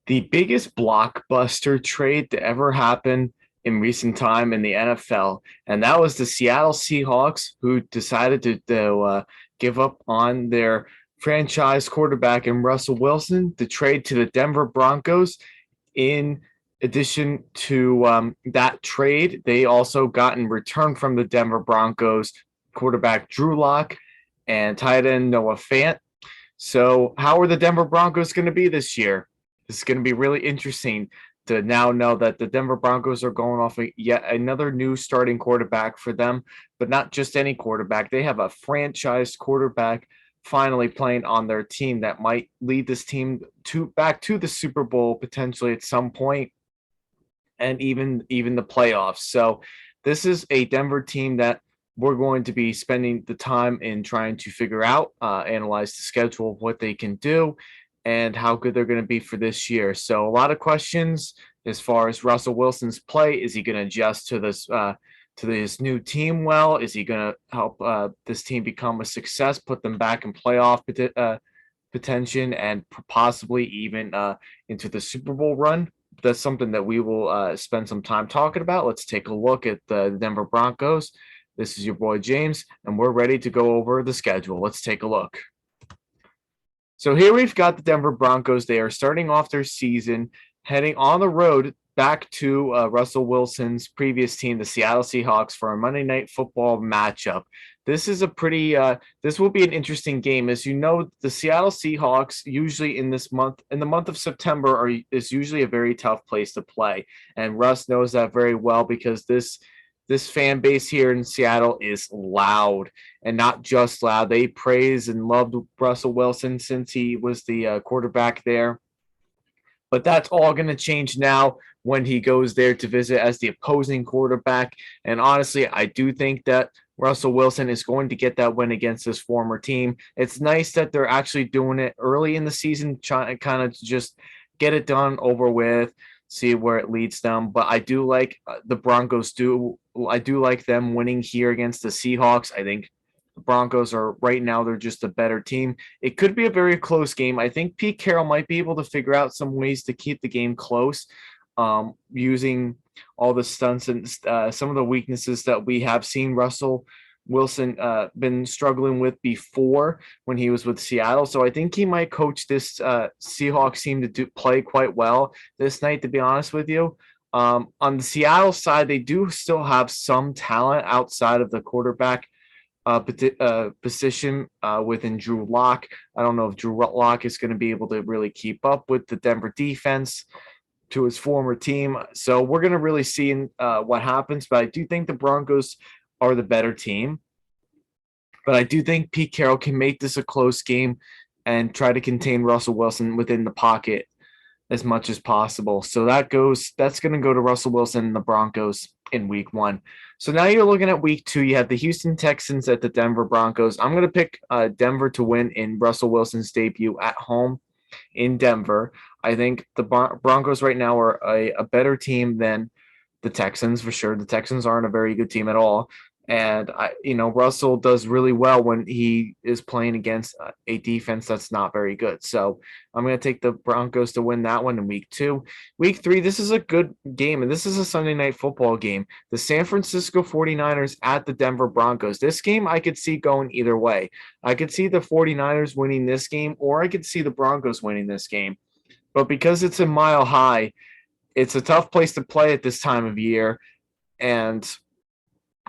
The biggest blockbuster trade to ever happen in recent time in the NFL, and that was the Seattle Seahawks, who decided to give up on their franchise quarterback in Russell Wilson to trade to the Denver Broncos. In addition to that trade, they also got in return from the Denver Broncos quarterback Drew Lock and tight end Noah Fant. So, how are the Denver Broncos going to be this year? This is going to be really interesting to now know that the Denver Broncos are going off yet another new starting quarterback for them, but not just any quarterback. They have a franchise quarterback finally playing on their team that might lead this team to back to the Super Bowl potentially at some point, and even the playoffs. So this is a Denver team that we're going to be spending the time in trying to figure out, analyze the schedule of what they can do and how good they're going to be for this year. So a lot of questions as far as Russell Wilson's play. Is he going to adjust to this new team well? Is he going to help this team become a success, put them back in playoff potential, and possibly even into the Super Bowl run? That's something that we will spend some time talking about. Let's take a look at the Denver Broncos. This is your boy James, and we're ready to go over the schedule. Let's take a look. So here we've got the Denver Broncos. They are starting off their season heading on the road back to Russell Wilson's previous team, the Seattle Seahawks, for a Monday Night Football matchup. This is a this will be an interesting game. As you know, the Seattle Seahawks usually in the month of September, is usually a very tough place to play. And Russ knows that very well because this fan base here in Seattle is loud, and not just loud. They praise and loved Russell Wilson since he was the quarterback there. But that's all going to change now when he goes there to visit as the opposing quarterback. And honestly, I do think that Russell Wilson is going to get that win against his former team. It's nice that they're actually doing it early in the season, trying to kind of just get it done over with, see where it leads them. But I do like the Broncos do. I do like them winning here against the Seahawks. I think the Broncos are right now, they're just a better team. It could be a very close game. I think Pete Carroll might be able to figure out some ways to keep the game close, using all the stunts and some of the weaknesses that we have seen Russell Wilson been struggling with before when he was with Seattle. So I think he might coach this Seahawks team to play quite well this night, to be honest with you. On the Seattle side, they do still have some talent outside of the quarterback position within Drew Lock. I don't know if Drew Lock is going to be able to really keep up with the Denver defense to his former team. So we're going to really see what happens. But I do think the Broncos are the better team. But I do think Pete Carroll can make this a close game and try to contain Russell Wilson within the pocket as much as possible. So that's going to go to Russell Wilson and the Broncos in week 1. So now you're looking at week 2. You have the Houston Texans at the Denver Broncos. I'm going to pick Denver to win in Russell Wilson's debut at home in Denver. I think the Broncos right now are a better team than the Texans for sure. The Texans aren't a very good team at all. And Russell does really well when he is playing against a defense that's not very good. So I'm going to take the Broncos to win that one in week 2. Week 3, this is a good game, and this is a Sunday night football game. The San Francisco 49ers at the Denver Broncos. This game I could see going either way. I could see the 49ers winning this game, or I could see the Broncos winning this game. But because it's a Mile High, it's a tough place to play at this time of year. And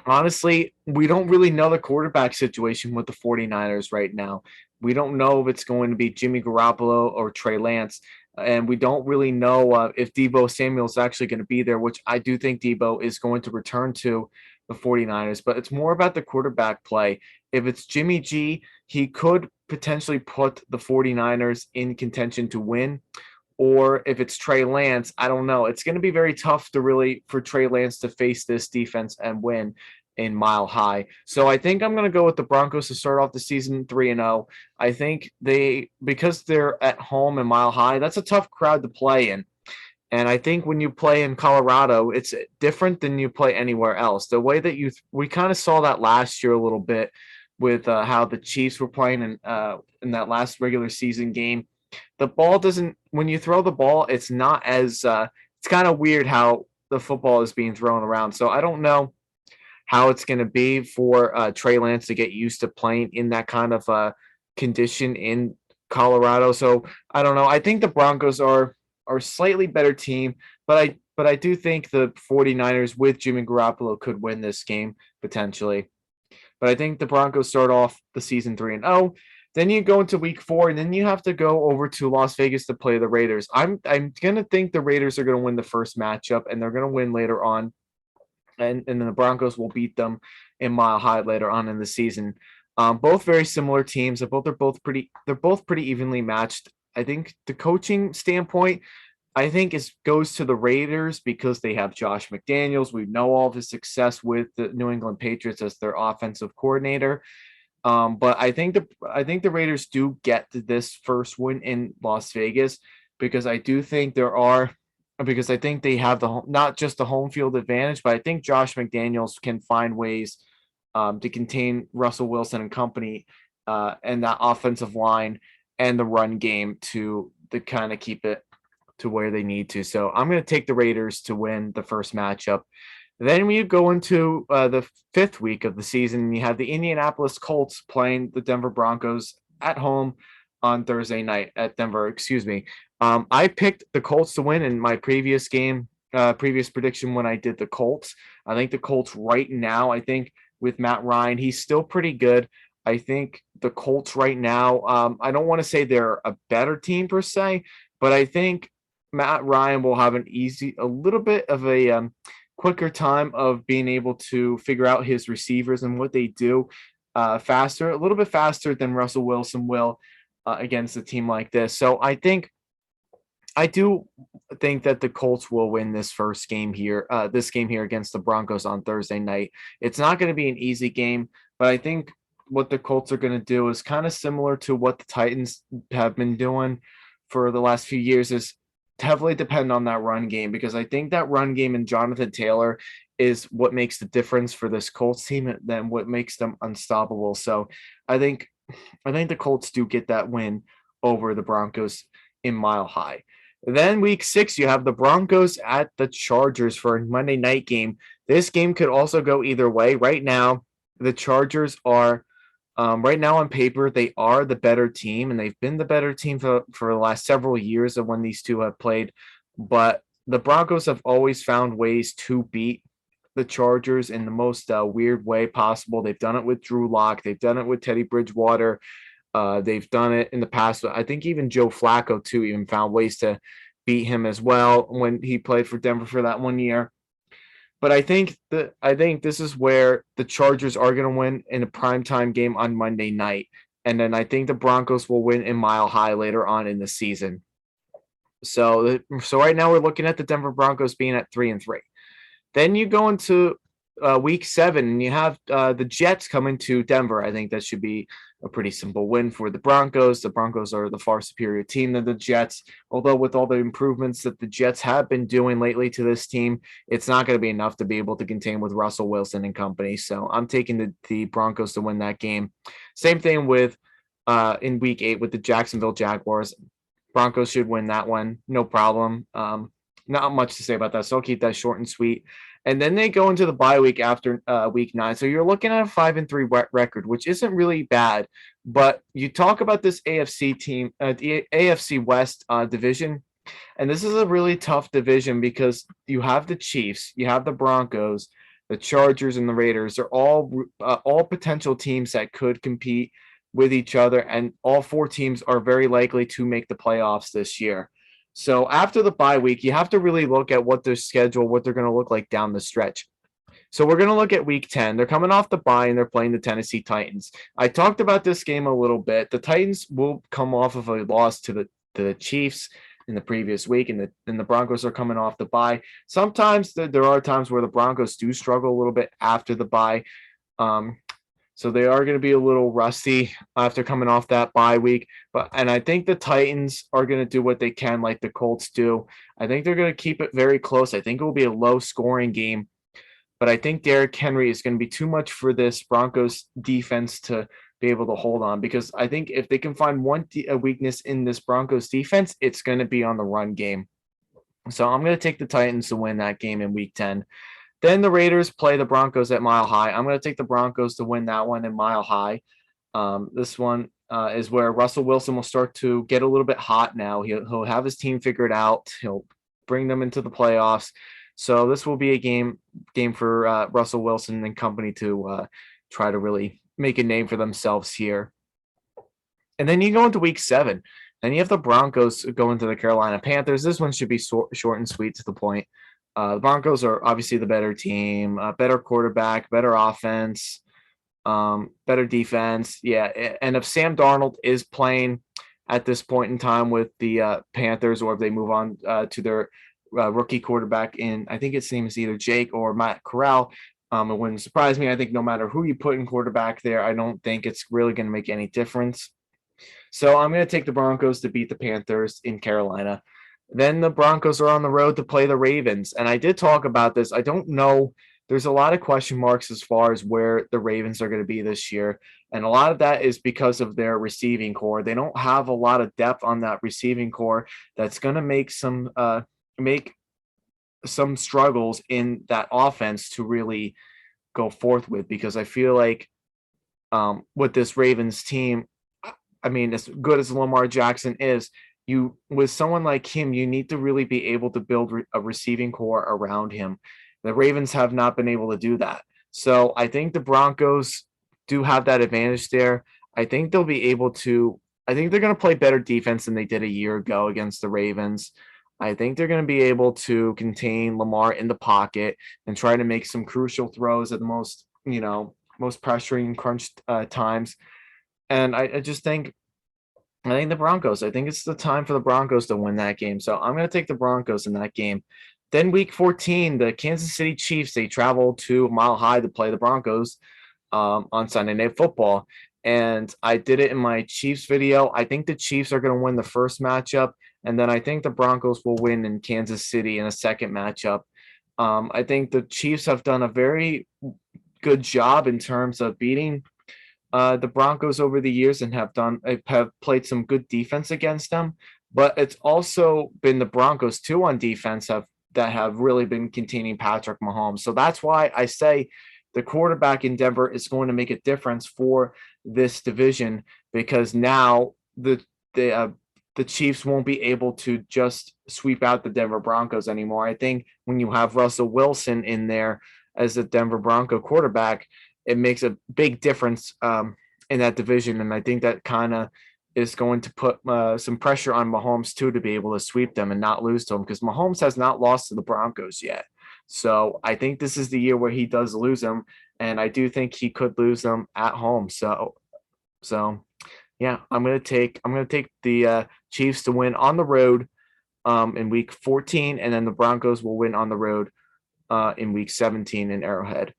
honestly, we don't really know the quarterback situation with the 49ers right now. We don't know if it's going to be Jimmy Garoppolo or Trey Lance. And we don't really know if Deebo Samuel is actually going to be there, which I do think Deebo is going to return to the 49ers. But it's more about the quarterback play. If it's Jimmy G, he could potentially put the 49ers in contention to win. Or if it's Trey Lance, I don't know. It's going to be very tough for Trey Lance to face this defense and win in Mile High. So I think I'm going to go with the Broncos to start off the season 3-0. I think because they're at home in Mile High, that's a tough crowd to play in. And I think when you play in Colorado, it's different than you play anywhere else. The way that we kind of saw that last year a little bit with how the Chiefs were playing in that last regular season game. the ball doesn't, when you throw the ball, it's not as it's kind of weird how the football is being thrown around. So I don't know how it's going to be for Trey Lance to get used to playing in that kind of condition in Colorado. So I don't know. I think the Broncos are a slightly better team, but I do think the 49ers with Jimmy Garoppolo could win this game potentially. But I think the Broncos start off the season 3-0. Then you go into week 4, and then you have to go over to Las Vegas to play the Raiders. I'm gonna think the Raiders are gonna win the first matchup, and they're gonna win later on, and then the Broncos will beat them in Mile High later on in the season. Both very similar teams. They're both pretty evenly matched. I think the coaching standpoint, I think it goes to the Raiders because they have Josh McDaniels. We know all of his success with the New England Patriots as their offensive coordinator. But I think the Raiders do get this first win in Las Vegas because I think they have not just the home field advantage, but I think Josh McDaniels can find ways to contain Russell Wilson and company and that offensive line and the run game to kind of keep it to where they need to. So I'm going to take the Raiders to win the first matchup. Then we go into the fifth week of the season, and you have the Indianapolis Colts playing the Denver Broncos at home on Thursday night at Denver. Excuse me. I picked the Colts to win in my previous game, previous prediction when I did the Colts. I think the Colts right now, I think with Matt Ryan, he's still pretty good. I think the Colts right now, I don't want to say they're a better team per se, but I think Matt Ryan will have a little bit of a quicker time of being able to figure out his receivers and what they do a little bit faster than Russell Wilson will against a team like this. So I do think that the Colts will win this game here against the Broncos on Thursday night. It's not going to be an easy game, but I think what the Colts are going to do is kind of similar to what the Titans have been doing for the last few years, is heavily depend on that run game, because I think that run game and Jonathan Taylor is what makes the difference for this Colts team and then what makes them unstoppable. So I think the Colts do get that win over the Broncos in Mile High. Then week 6, you have the Broncos at the Chargers for a Monday night game. This game could also go either way. Right now, the Chargers are right now on paper, they are the better team, and they've been the better team for the last several years of when these two have played. But the Broncos have always found ways to beat the Chargers in the most weird way possible. They've done it with Drew Lock. They've done it with Teddy Bridgewater. They've done it in the past. I think even Joe Flacco, too, even found ways to beat him as well when he played for Denver for that 1 year. But I think this is where the Chargers are going to win in a primetime game on Monday night. And then I think the Broncos will win in Mile High later on in the season. So right now we're looking at the Denver Broncos being at 3-3. Then you go into week 7, and you have the Jets coming to Denver. I think that should be a pretty simple win for the Broncos. The Broncos are the far superior team than the Jets. Although with all the improvements that the Jets have been doing lately to this team, it's not going to be enough to be able to contain with Russell Wilson and company. So I'm taking the Broncos to win that game. Same thing with in week 8 with the Jacksonville Jaguars. Broncos should win that one, no problem. Not much to say about that, so I'll keep that short and sweet. And then they go into the bye week after week 9. So you're looking at a 5-3 record, which isn't really bad. But you talk about this AFC team, the AFC West division, and this is a really tough division because you have the Chiefs, you have the Broncos, the Chargers, and the Raiders. They're all potential teams that could compete with each other, and all 4 teams are very likely to make the playoffs this year. So after the bye week, you have to really look at what their schedule, what they're going to look like down the stretch. So we're going to look at week 10. They're coming off the bye, and they're playing the Tennessee Titans. I talked about this game a little bit. The Titans will come off of a loss to the Chiefs in the previous week, and the Broncos are coming off the bye. Sometimes there are times where the Broncos do struggle a little bit after the bye. So they are going to be a little rusty after coming off that bye week. And I think the Titans are going to do what they can like the Colts do. I think they're going to keep it very close. I think it will be a low-scoring game. But I think Derrick Henry is going to be too much for this Broncos defense to be able to hold on, because I think if they can find a weakness in this Broncos defense, it's going to be on the run game. So I'm going to take the Titans to win that game in week 10. Then the Raiders play the Broncos at Mile High. I'm going to take the Broncos to win that one in Mile High. This one is where Russell Wilson will start to get a little bit hot now. He'll have his team figured out. He'll bring them into the playoffs. So this will be a game for Russell Wilson and company to try to really make a name for themselves here. And then you go into week 7. Then you have the Broncos going to the Carolina Panthers. This one should be short and sweet, to the point. The Broncos are obviously the better team, better quarterback, better offense, better defense. Yeah, and if Sam Darnold is playing at this point in time with the Panthers, or if they move on to their rookie quarterback in, I think its name is either Jake or Matt Corral, it wouldn't surprise me. I think no matter who you put in quarterback there, I don't think it's really going to make any difference. So I'm going to take the Broncos to beat the Panthers in Carolina. Then the Broncos are on the road to play the Ravens. And I did talk about this. I don't know. There's a lot of question marks as far as where the Ravens are going to be this year. And a lot of that is because of their receiving core. They don't have a lot of depth on that receiving core that's going to make some struggles in that offense to really go forth with, because I feel like with this Ravens team, I mean, as good as Lamar Jackson is, with someone like him, you need to really be able to build a receiving core around him. The Ravens have not been able to do that. So I think the Broncos do have that advantage there. I think they'll be able to, I think they're going to play better defense than they did a year ago against the Ravens. I think they're going to be able to contain Lamar in the pocket and try to make some crucial throws at the most pressuring crunched times. And I think the Broncos. I think it's the time for the Broncos to win that game. So I'm going to take the Broncos in that game. Then week 14, the Kansas City Chiefs, they travel to Mile High to play the Broncos on Sunday Night Football. And I did it in my Chiefs video. I think the Chiefs are going to win the first matchup. And then I think the Broncos will win in Kansas City in a second matchup. I think the Chiefs have done a very good job in terms of beating the Broncos over the years, and have played some good defense against them. But it's also been the Broncos too on defense that have really been containing Patrick Mahomes. So that's why I say the quarterback in Denver is going to make a difference for this division, because now the Chiefs won't be able to just sweep out the Denver Broncos anymore. I think when you have Russell Wilson in there as the Denver Bronco quarterback, it makes a big difference in that division. And I think that kind of is going to put some pressure on Mahomes too, to be able to sweep them and not lose to them, because Mahomes has not lost to the Broncos yet. So I think this is the year where he does lose them, and I do think he could lose them at home. So yeah, I'm gonna take the Chiefs to win on the road in week 14, and then the Broncos will win on the road in week 17 in Arrowhead.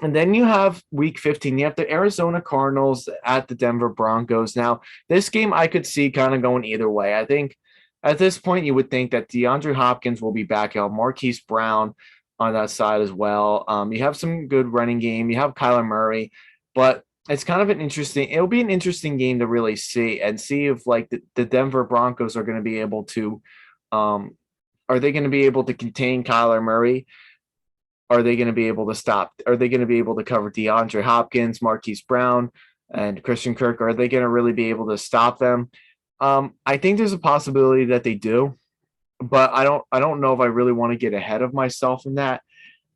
And then you have week 15. You have the Arizona Cardinals at the Denver Broncos. Now, this game I could see kind of going either way. I think at this point you would think that DeAndre Hopkins will be back out, Marquise Brown on that side as well. You have some good running game. You have Kyler Murray, but it's kind of it'll be an interesting game to really see if like the Denver Broncos are going to be able to, are they going to be able to contain Kyler Murray? Are they going to be able to stop? Are they going to be able to cover DeAndre Hopkins, Marquise Brown, and Christian Kirk? Are they going to really be able to stop them? I think there's a possibility that they do, but I don't know if I really want to get ahead of myself in that.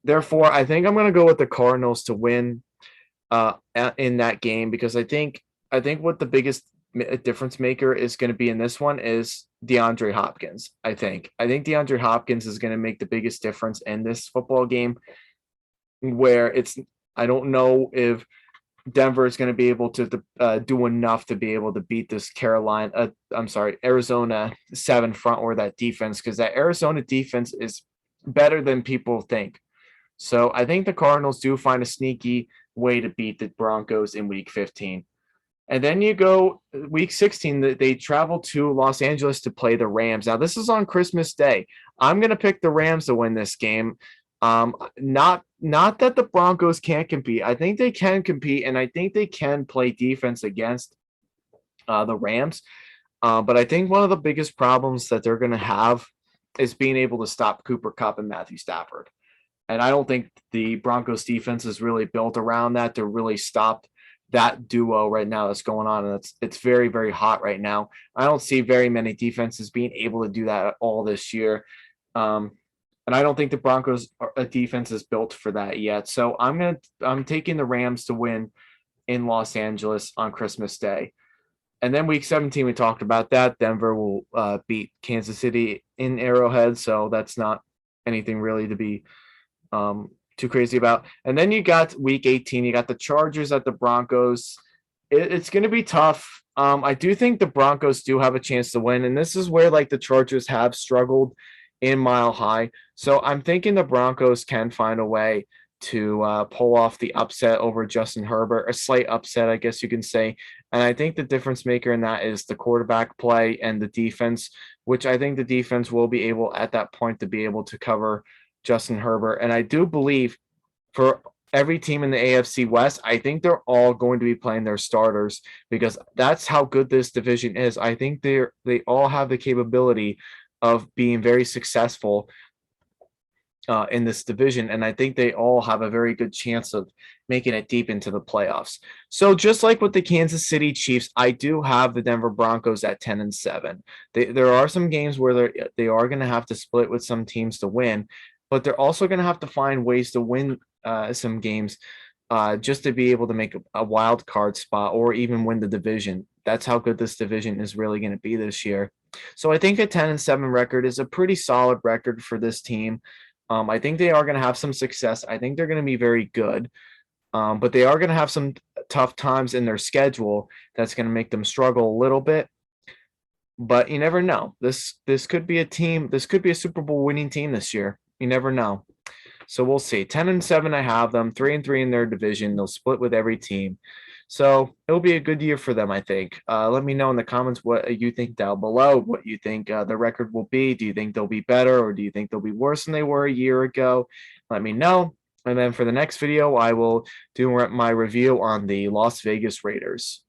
Therefore, I think I'm going to go with the Cardinals to win in that game, because I think what the biggest difference maker is going to be in this one is DeAndre Hopkins. I think DeAndre Hopkins is going to make the biggest difference in this football game, where I don't know if Denver is going to be able to do enough to be able to beat this Arizona 7 front, or that defense, because that Arizona defense is better than people think. So I think the Cardinals do find a sneaky way to beat the Broncos in week 15. And then you go week 16, they travel to Los Angeles to play the Rams. Now, this is on Christmas Day. I'm going to pick the Rams to win this game. Not not that the Broncos can't compete. I think they can compete, and I think they can play defense against the Rams. But I think one of the biggest problems that they're going to have is being able to stop Cooper Kupp and Matthew Stafford. And I don't think the Broncos defense is really built around that to really stop that duo right now that's going on. And it's very, very hot right now. I don't see very many defenses being able to do that at all this year. And I don't think the Broncos defense is built for that yet. So I'm taking the Rams to win in Los Angeles on Christmas Day. And then week 17, we talked about that. Denver will beat Kansas City in Arrowhead. So that's not anything really to be too crazy about. And then you got week 18, you got the Chargers at the Broncos. It's going to be tough. I do think the Broncos do have a chance to win. And this is where like the Chargers have struggled in Mile High. So I'm thinking the Broncos can find a way to pull off the upset over Justin Herbert, a slight upset, I guess you can say. And I think the difference maker in that is the quarterback play and the defense, which I think the defense will be able at that point to be able to cover Justin Herbert. And I do believe for every team in the AFC West, I think they're all going to be playing their starters because that's how good this division is. I think they all have the capability of being very successful in this division, and I think they all have a very good chance of making it deep into the playoffs. So just like with the Kansas City Chiefs, I do have the Denver Broncos at 10-7. There are some games where they are going to have to split with some teams to win, but they're also going to have to find ways to win some games just to be able to make a wild card spot or even win the division. That's how good this division is really going to be this year. So I think a 10-7 record is a pretty solid record for this team. I think they are going to have some success. I think they're going to be very good, but they are going to have some tough times in their schedule that's going to make them struggle a little bit. But you never know. This could be a team. This could be a Super Bowl winning team this year. You never know. So we'll see. 10-7, I have them. 3-3 in their division. They'll split with every team. So it'll be a good year for them, I think. Let me know in the comments what you think down below, what you think the record will be. Do you think they'll be better or do you think they'll be worse than they were a year ago? Let me know. And then for the next video, I will do my review on the Las Vegas Raiders.